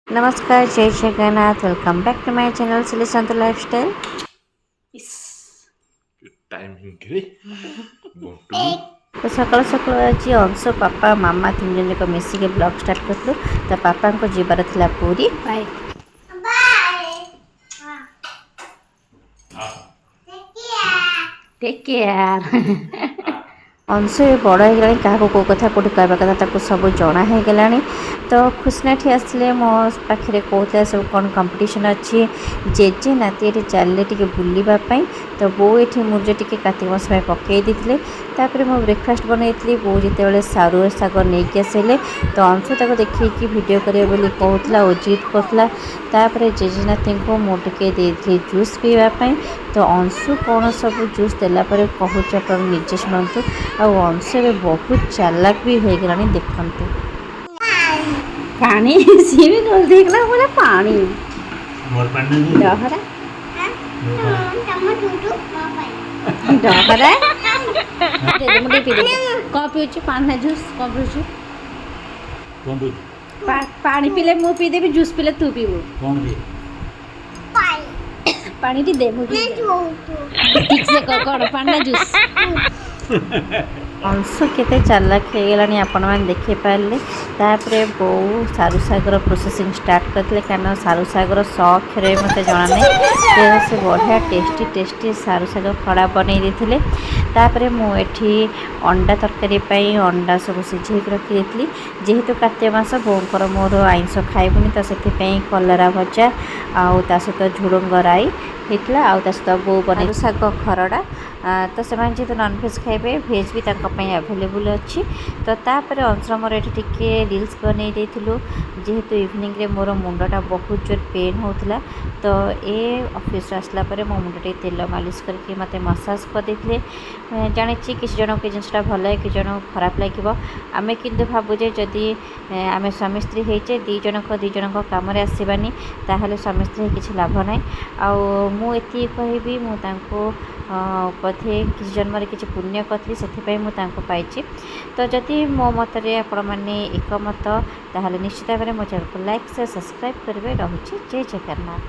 नमस्कार, जय जगन्नाथ। Welcome back to my channel Sili Santu lifestyle. Timing तो सकाल सकाल आज अंश पापा मामा तीन जन जाक मिसिक ब्लॉग स्टार्ट करूँ। तो पापा को जीवार थिला पूरी बाय टेक केयर। अंश बड़ हो क्या कौ कथा कौट कहवा कथा सब जना हो गला। तो खुशनाठी आसते मो पाखे कहते सब कौन कंपटीशन अच्छी जेजे नाती चलने टे बुलवाई। तो बो ये मुझे टे कार्तिक मास पकई देते। तापर मो ब्रेकफास्ट बनई बो जो सारू शाग नहीं आसले तो अंश तक देखिए वीडियो करे कहला और जिद करला। तापर जेजे नाती को मुझे दे जूस पीवाई। तो अंशु कौन सब जूस देलापर कहूँ निजे शुणु। अंश बहुत चालाक भी हो गला देखते पानी सी भी कर देखला बोले पानी डहरा डहरा मुझे पी कौन पीछे पानी जूस कौन पीछे पानी पीले मु पीदेवी जूस पीले तू पीबू पानी टी दे मुझे ठीक से कौन पानी जूस अंश केते चालाक हो गला आपण मैंने देखी पारे। तापर बो सारू सागर प्रोसेसिंग स्टार्ट करते क्या सारू सागर सख्रे मत जना नहीं से बढ़िया टेस्टी टेस्टी सारू साग खड़ा बनई देते। तापर मुझे अंडा तरकारी अंडा सब सिझे रखी जेहेतु कार्तिक मास बोर मोर आइंस खाइबुनि तो से कलरा भजा आउ ता सहित झुड़ंग राई होता आउ ता सहित बो बन शाग खरड़ा। तो से जेहतु नॉनवेज खाइबे भेज भी अवेलेबल अच्छी। तो तापर अंश मोर ये रील्स बनई देलु जेहेतु इवनिंग रे मोर मुंडा बहुत जोर पेन होता। तो ये ऑफिस आसला मो मुंड तेल मालिश करके मत मसाज करदे। जानी किसी जन के जिनसा भल है कि जन खराब लगे आम कि भावुजे जदि आम स्वामी स्त्री होचे दी जन कम आसबानी ताहले स्वामी स्त्री किसी लाभ ना। आती कहबी बोधे किसी जन्म किसी पुण्य करी से मुझे पाई। तो जदि मो मतरे आपण मैंने एकमत ताहले निश्चित भाव में मो चैनल को लाइक से सब्सक्राइब करेंगे। रहुछि जय जगन्नाथ।